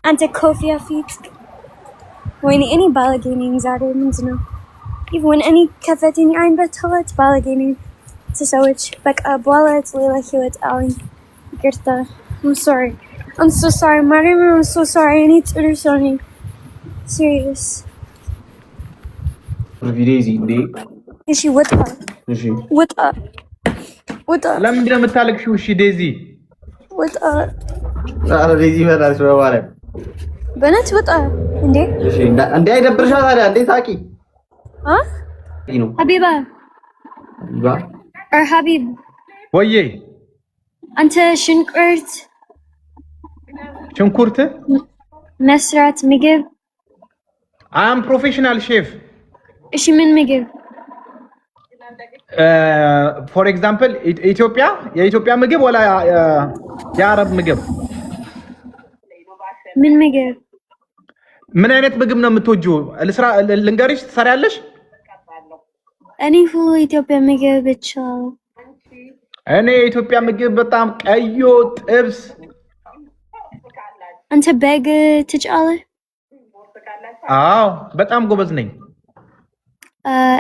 አንተ ኮፊያ ፊት ወይኔ እኔ ባለጌ ነኝ ዛሬ ምንድን ነው ኢቭን እኔ ከፈተኝ አይን በተለት ባለጌ ነኝ ሰዎች በቃ በኋላ ሌላ ህይወት አለኝ ይቅርታ I'm so sorry Mariam I'm so sorry I need to do something serious ቪዲዮዚ እንዴ እሺ ወጣ ለምንድን ነው የምታለቅሽው እሺ ዴዚ ወጣ ኧረ ዴዚ በላሽ በማርያም በእናትህ ወጣ እንዴ እሺ እንዴ አይደብርሻ ታዲያ እንዴ ታቂ ነው ሀቢባ ሀቢብ ወዬ አንተ ሽንኩርት መስራት ምግብ አም ፕሮፌሽናል ሼፍ እሺ ምን ምግብ ፎር ኤግዛምፕል የኢትዮጵያ ምግብ ወላ የአረብ ምግብ ምን ምግብ ምን አይነት ምግብ ነው የምትወጂው ልንገርሽ ትሰሪያለሽ እኔ ሁሉ ኢትዮጵያ ምግብ ብቻ እኔ የኢትዮጵያ ምግብ በጣም ቀዮ ጥብስ አንተ በግ ትጫለህ አዎ በጣም ጎበዝ ነኝ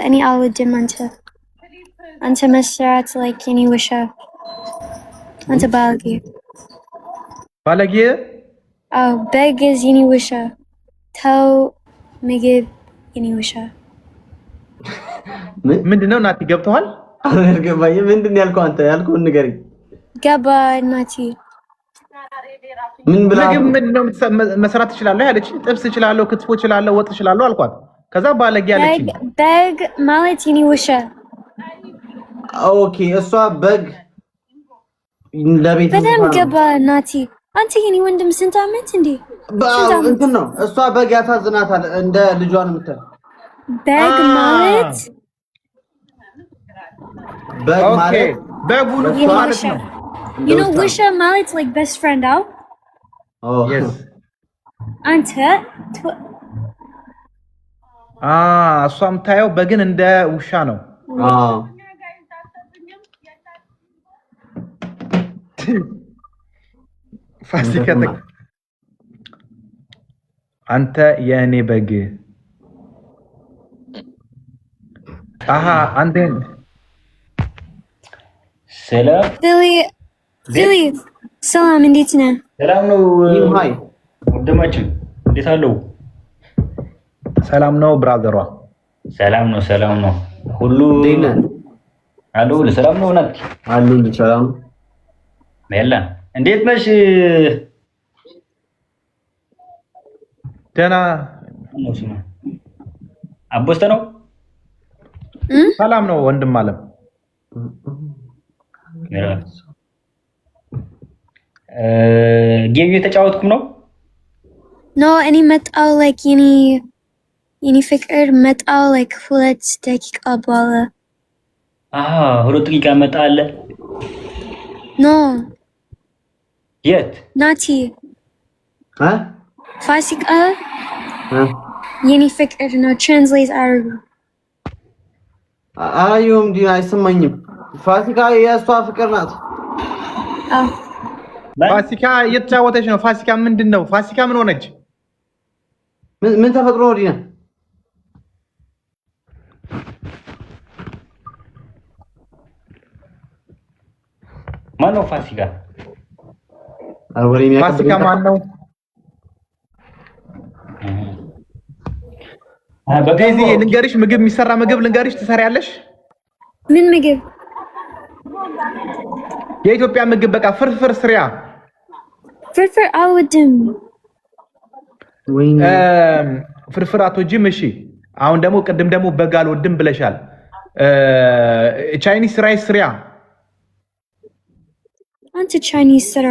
እኔ አልወድም አንተ መስራት like የኔ ውሻ አንተ ባለጌ አዎ በግ የኔ ውሻ ተው ምግብ የኔ ውሻ ምንድነው ናቲ ገብተዋል አልገባኝ ምንድነው ያልከው አንተ ያልከውን ንገረኝ ገባ ናቲ ምን ብላ ምንድነው መስራት ትችላለህ ያለች ጥብስ እችላለሁ ክትፎ እችላለሁ ወጥ እችላለሁ አልኳት ከዛ ባለጌ ያለች በግ ማለት የኔ ውሻ ኦኬ እሷ በግ ለቤት በጣም ገባ ናቲ አንተ የኔ ወንድም ስንት አመት እንዴ እንትን ነው እሷ በግ ያሳዝናታል እንደ ልጇን የምትል በግ ማለት በጉ ነው ማለት ነው you know ውሻ ማለት like best friend out oh yes አንተ እሷም ታየው በግን እንደ ውሻ ነው ፋሲካ አንተ የኔ በግ አንተ ሰላም ሰላም እንዴት ነህ ሰላም ነው ሃይ ወንድማችን እንዴት አለው ሰላም ነው ብራዘሯ ሰላም ነው ሁሉ አሎ ሰላም ነው ናት አሉ ሰላም ሜላ እንዴት ነሽ ደህና አቦስተ ነው ሰላም ነው ወንድም አለም ጌም እየተጫወትኩ ነው እኔ መጣሁ like የኔ ፍቅር መጣሁ like 2 ደቂቃ በኋላ 2 ደቂቃ መጣለ የት ናቲ ፋሲካ የኔ ፍቅር ነው ትራንስሌት አድርጉ አዩም ዲ አይሰማኝም ፋሲካ የእሷ ፍቅር ናት ፋሲካ እየተጫወተች ነው ፋሲካ ምንድነው ፋሲካ ምን ሆነች ምን ተፈጥሮ ወዲና ማነው ፋሲካ ፋሲካ ማነው በዚህ ልንገርሽ ምግብ የሚሰራ ምግብ ልንገርሽ ትሰሪያለሽ ምን ምግብ የኢትዮጵያ ምግብ በቃ ፍርፍር ስሪያ ፍርፍር አልወድም ፍርፍር አትወጂም እሺ አሁን ደግሞ ቅድም ደግሞ በግ አልወድም ብለሻል ቻይኒስ ራይስ ስሪያ አንተ ቻይኒስ ስራ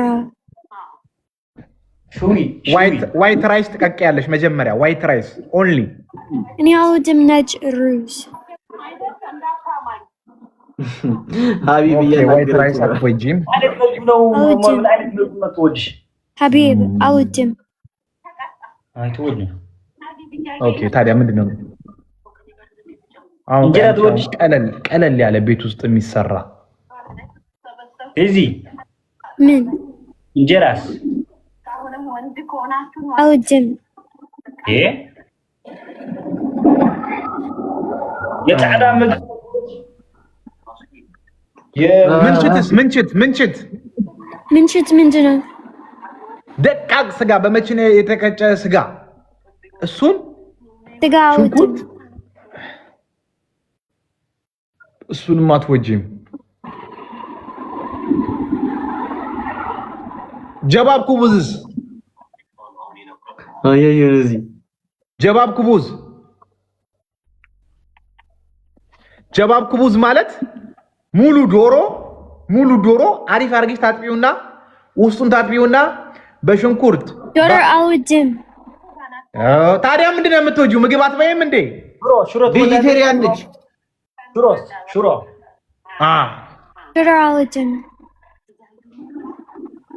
ዋይት ራይስ ትቀቅያለሽ መጀመሪያ ዋይት ራይስ ኦንሊ እኔ አልወድም ነጭ ሩዝ ሀቢብ ዋይት ራይስ አትወጂም ሀቢብ አልወድም ኦኬ ታዲያ ምንድነው አሁን ቀለል ያለ ቤት ውስጥ የሚሰራ እዚህ ምን እንጀራስ አልወድም። የጻዕዳ ምግብ ምንችት ምንድን ነው? ደቃቅ ስጋ በመኪና የተቀጨ ስጋ እሱን ስጋ አልወድም። እሱንም አትወጂም። ጀባብ ኩቡዝስ ጀባብ ኩቡዝ ማለት ሙሉ ዶሮ አሪፍ አርግሽ ታጥቢውና ውስጡን ታጥቢውና በሽንኩርት ዶሮ አልወድም። ታዲያ ምንድን ነው የምትወጂው? ምግብ አትበይም እንዴ? ሽሮ ቬጂቴሪያን ነች። ሽሮ ዶሮ አልወድም።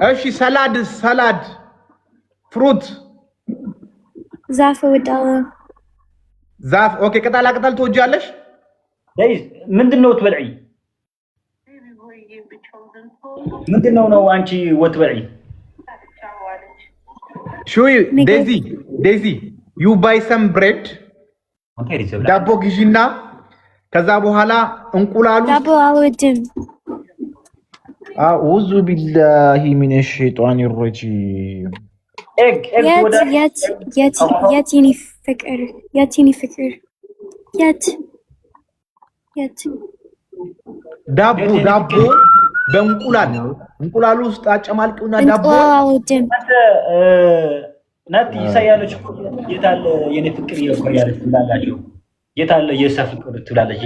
እሺ ሰላድ ፍሩት ዛፍ እወዳለሁ። ዛፍ ኦኬ። ቅጠላ ቅጠል ትወጃለሽ? ምንድነው ትበልዒ? ምንድነው ነው አንቺ ወትበልዒ? ሹይ ዴዚ ዩ ባይ ሰም ብሬድ ዳቦ ግዢና ከዛ በኋላ እንቁላሉ ዳቦ አልወድም። አዑዙ ቢላሂ ሚነ ሸይጣኒ ረጂም። የት የኔ ፍቅር ዳቦ በእንቁላሉ ውስጥ አጨማልቂውና ዳቦ አልወድም። ናቲ ይሳያለች የታለ የኔ ፍቅር ያለች ትላለች። የታለ የሳ ፍቅር ትላለች።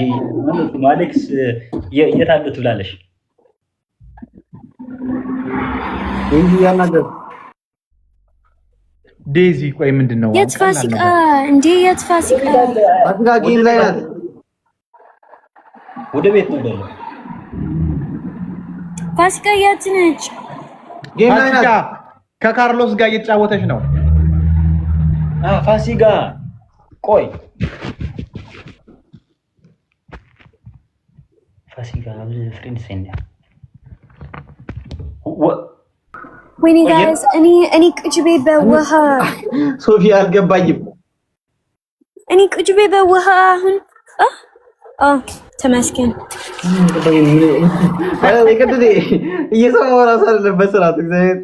ማሌክስ የታለ ትላለች። ዴዚ ቆይ ምንድነው? የት ፋሲካ ጌም ላይ ናት። ወደ ቤት ነው ደለ ፋሲካ የት ነች? ጌም ላይ ናት። ከካርሎስ ጋር እየተጫወተች ነው። ፋሲካ ቆይ ፋሲካ አብዝ ፍሬንድ ሰንያ ወይኔ ጋይስ እኔ ቁጭ ቤት በውሃ ሶፊ አልገባኝም። እኔ ቁጭ ቤት በውሃ አሁን ተመስገን። እየሰማሁ እራሱ አይደለም በስርዓት እግዚአብሔር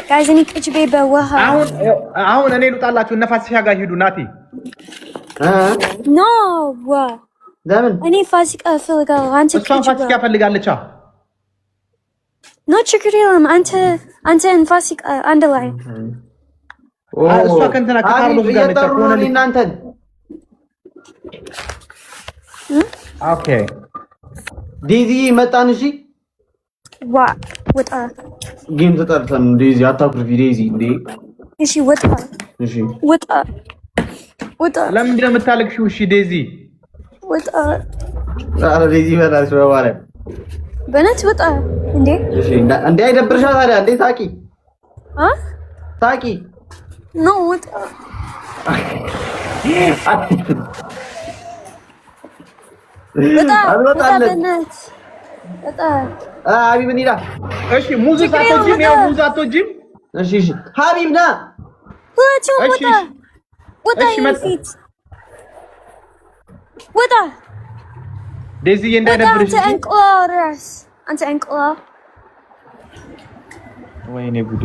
ጋይስ እኔ ቁጭ ቤት በውሃ አሁን እኔ ልውጣላችሁ። እነ ፋሲካ ጋር ሂዱ። ናቲ ኖ ለምን እኔ ፋሲካ እፈልጋለሁ። እሷን ፋሲካ ፈልጋለች። ኖ ችግር የለም። አንተን ፋሲካ አንድ ላይ እሷ ከእንትና ከካርሎስ ጋር ነች። እናንተን ኦኬ ዴዚ መጣን። እሺ ወጣ ጌም ተጠርተን ዴዚ አታኩርፊ ዴዚ እንዴ። እሺ ወጣ ለምንድን ነው የምታለቅሺው? እሺ ዴዚ ወጣ። ኧረ ዴዚ በላሽ በማርያም በእናትህ ወጣ እንዴ። እሺ እንዴ አይደብርሻ ታዲያ እንዴ? ታቂ ኖ ወጣ። ወጣ ሀቢብ እንሂዳ። እሺ ሙዝ አትወጂም? እሺ ሀቢብ ና ወጣ ወጣ ዴዚዬ እንዳይደብርሽ። አንተ እንቁላል ወይኔ ጉዴ